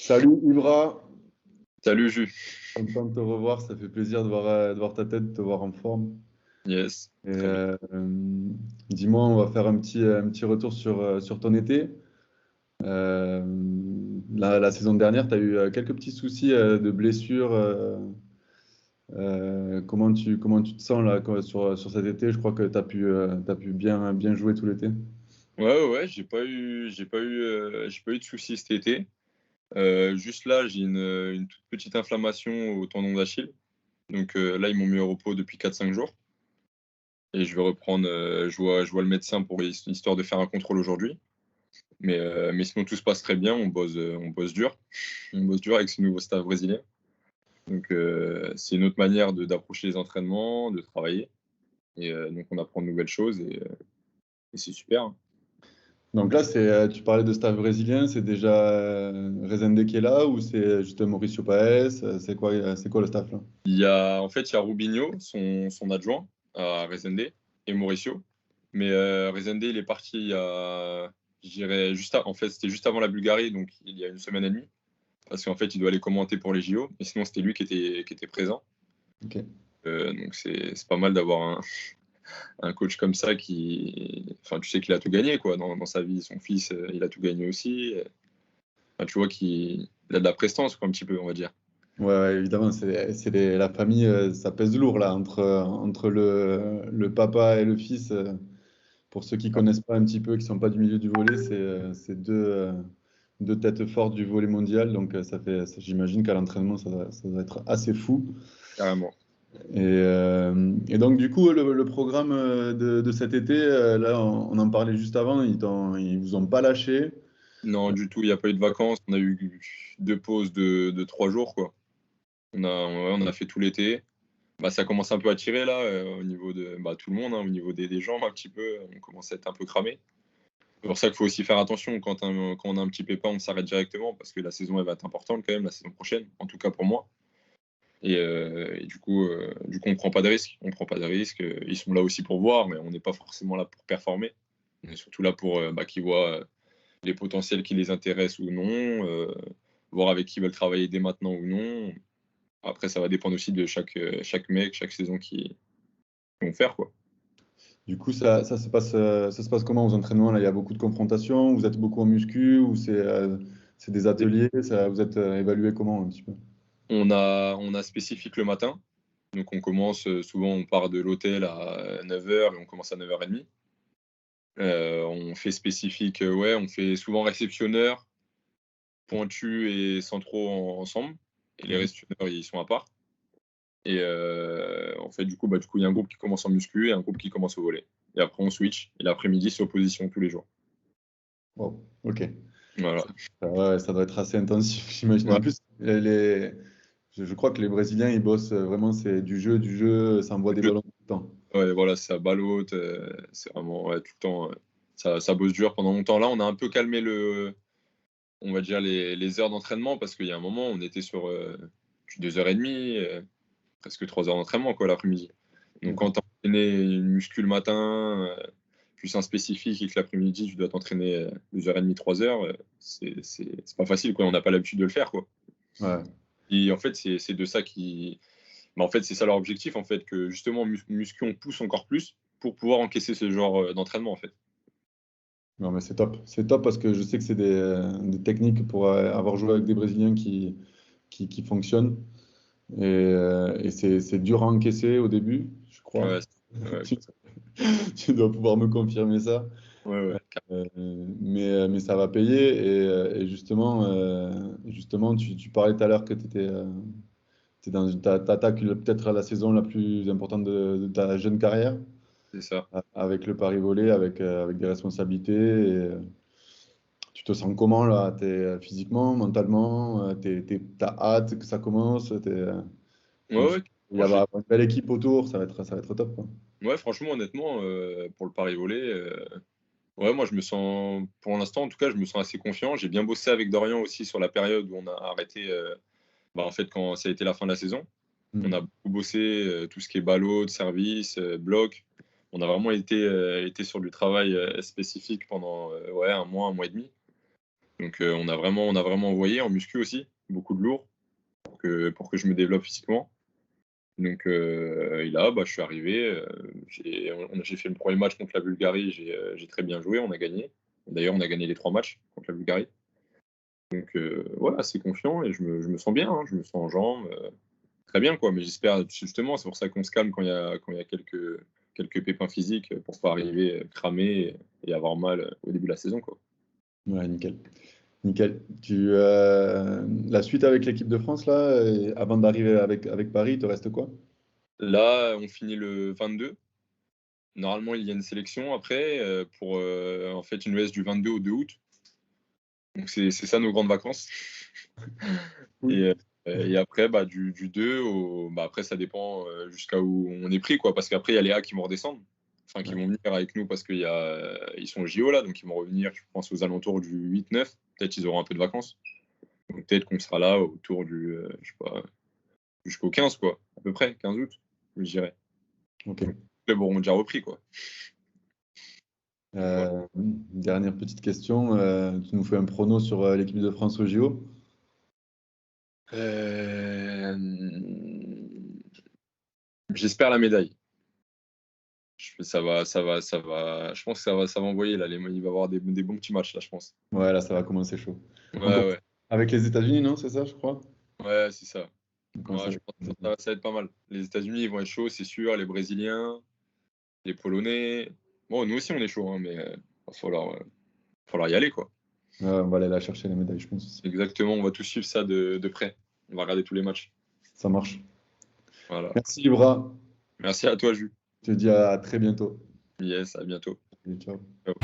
Salut Ibra, Salut Jus. content de te revoir, ça fait plaisir de voir ta tête, de te voir en forme. Yes, Et, très bien. dis-moi, on va faire un petit retour sur ton été. Euh, la saison dernière, tu as eu quelques petits soucis de blessures. Comment tu te sens là sur cet été? Je crois que t'as pu bien jouer tout l'été. Ouais, j'ai pas eu de soucis cet été. Juste là, j'ai une toute petite inflammation au tendon d'Achille. Donc là, ils m'ont mis au repos depuis 4-5 jours. Et je vais reprendre, je vois le médecin pour histoire de faire un contrôle aujourd'hui. Mais sinon, tout se passe très bien. On bosse dur. On bosse dur avec ce nouveau staff brésilien. Donc c'est une autre manière d'approcher les entraînements, de travailler. Et donc on apprend de nouvelles choses et c'est super, hein. Donc là, tu parlais de staff brésilien, c'est déjà Rezende qui est là ou c'est juste Mauricio Paes? C'est quoi le staff là? En fait, il y a Rubinho, son adjoint à Resende, et Mauricio. Mais Resende, il est parti je dirais, en fait, c'était juste avant la Bulgarie, donc il y a une semaine et demie. Parce qu'en fait, il doit aller commenter pour les JO. Et sinon, c'était lui qui était présent. Ok. Donc, c'est pas mal d'avoir un coach comme ça Enfin, tu sais qu'il a tout gagné, quoi, dans sa vie. Son fils, il a tout gagné aussi. Enfin, tu vois qu'il a de la prestance, quoi, un petit peu, on va dire. Ouais, évidemment, la famille, ça pèse lourd là, entre le papa et le fils. Pour ceux qui connaissent pas un petit peu, qui sont pas du milieu du volley, c'est deux têtes fortes du volley mondial. Donc j'imagine qu'à l'entraînement, ça doit être assez fou. Carrément. Et donc du coup, le programme de cet été, là, on en parlait juste avant, ils vous ont pas lâché. Non, du tout, il n'y a pas eu de vacances. On a eu 2 pauses de 3 jours, quoi. On a fait tout l'été. Bah, ça commence un peu à tirer là, au niveau de tout le monde, hein, au niveau des jambes un petit peu. On commence à être un peu cramé. C'est pour ça qu'il faut aussi faire attention. Quand on a un petit pépin, on s'arrête directement parce que la saison, elle va être importante quand même, la saison prochaine, en tout cas pour moi. Et du coup, on prend pas de risques. On prend pas de risques. Ils sont là aussi pour voir, mais on n'est pas forcément là pour performer. On est surtout là pour qu'ils voient les potentiels qui les intéressent ou non, voir avec qui ils veulent travailler dès maintenant ou non. Après, ça va dépendre aussi de chaque mec, chaque saison qu'ils vont faire, quoi. Du coup, ça se passe comment aux entraînements là? Il y a beaucoup de confrontations, vous êtes beaucoup en muscu ou c'est des ateliers, vous êtes évalué comment un petit peu? On a spécifique le matin. Donc, souvent, on part de l'hôtel à 9h et on commence à 9h30. On fait spécifique, ouais, on fait souvent réceptionneur, pointu et centraux ensemble. Et les Mhm. réceptionneurs, ils sont à part. Et en fait, du coup, il y a un groupe qui commence en muscu et un groupe qui commence au volley. Et après, on switch. Et l'après-midi, c'est opposition tous les jours. Wow, ok. Voilà. Ouais, ça doit être assez intensif, j'imagine. En Ouais, plus, je crois que les Brésiliens, ils bossent vraiment, c'est du jeu, ça envoie des ballons tout le temps. ouais, voilà, c'est à balle haute. C'est vraiment ouais, tout le temps. Ça bosse dur pendant longtemps. Là, on a un peu calmé on va dire les heures d'entraînement parce qu'il y a un moment, on était sur 2h30, presque 3 heures d'entraînement quoi l'après-midi. Donc quand D'accord. tu entraîné une muscu le matin, plus un spécifique et que l'après-midi tu dois t'entraîner 2h30, 3 heures, c'est pas facile quoi. On n'a pas l'habitude de le faire quoi. Ouais. Et en fait, c'est de ça en fait, c'est ça leur objectif en fait, que justement muscu on pousse encore plus pour pouvoir encaisser ce genre d'entraînement en fait. Non, mais c'est top. C'est top parce que je sais que c'est des techniques pour avoir joué avec des Brésiliens qui fonctionnent. Et c'est dur à encaisser au début, je crois. Ouais, ouais, Tu, tu dois pouvoir me confirmer ça. ouais. Mais ça va payer. Et justement tu parlais tout à l'heure que t'attaques peut-être à la saison la plus importante de ta jeune carrière, C'est ça. avec le Paris Volley, avec des responsabilités. Tu te sens comment là? Physiquement, mentalement? T'as hâte que ça commence? Ouais, Tu- ouais. Il y a une belle équipe autour, ça va être top, quoi. Ouais, franchement, honnêtement, pour le Paris Volley, ouais, moi, pour l'instant, en tout cas, je me sens assez confiant. J'ai bien bossé avec Dorian aussi sur la période où on a arrêté, en fait, quand ça a été la fin de la saison. On a Mm. beaucoup bossé tout ce qui est ballot, service, bloc. On a vraiment été sur du travail spécifique pendant ouais, un mois et demi. Donc on a vraiment envoyé en muscu aussi, beaucoup de lourd pour que je me développe physiquement. Donc et là, je suis arrivé, j'ai fait le premier match contre la Bulgarie, j'ai très bien joué, on a gagné. D'ailleurs, on a gagné les 3 matchs contre la Bulgarie. Donc ouais, assez confiant et je me sens bien, hein, je me sens en jambes, très bien quoi. Mais j'espère justement, c'est pour ça qu'on se calme quand il y a quelques pépins physiques pour pas arriver cramé et avoir mal au début de la saison quoi. Ouais, nickel. Nickel. La suite avec l'équipe de France, là, avant d'arriver avec Paris, il te reste quoi? Là, on finit le 22. Normalement, il y a une sélection après, en fait, il nous reste du 22 au 2 août. Donc c'est ça nos grandes vacances. Cool. Et après, du 2 au après ça dépend, jusqu'à où on est pris quoi, parce qu'après il y a les A qui vont redescendre, enfin qui Ouais. vont venir avec nous parce ils sont au JO là, donc ils vont revenir, je pense aux alentours du 8-9. Peut-être ils auront un peu de vacances. Donc peut-être qu'on sera là autour du, je sais pas, jusqu'au 15 quoi, à peu près, 15 août, je dirais. Ok. Les clubs auront déjà repris quoi. Donc voilà. Dernière petite question. Tu nous fais un prono sur l'équipe de France au JO? J'espère la médaille. Ça va, je pense que ça va envoyer là. Il va y avoir des bons petits matchs là, je pense. Ouais, là, ça va commencer chaud. Ouais, On commence ouais, avec les États-Unis, non? C'est ça, je crois? ouais, c'est ça. On commence Ouais, je avec pense les que États-Unis. ça va être pas mal. Les États-Unis, ils vont être chauds, c'est sûr. Les Brésiliens, les Polonais. Bon, nous aussi, on est chauds, hein, mais falloir y aller, quoi. Ouais, on va aller la chercher, la médaille, je pense aussi. Exactement, on va tous suivre ça de près. On va regarder tous les matchs. Ça marche. Voilà. Merci, Ibra. Merci à toi, Jules. Je te dis à très bientôt. Yes, à bientôt. Ciao. Ciao.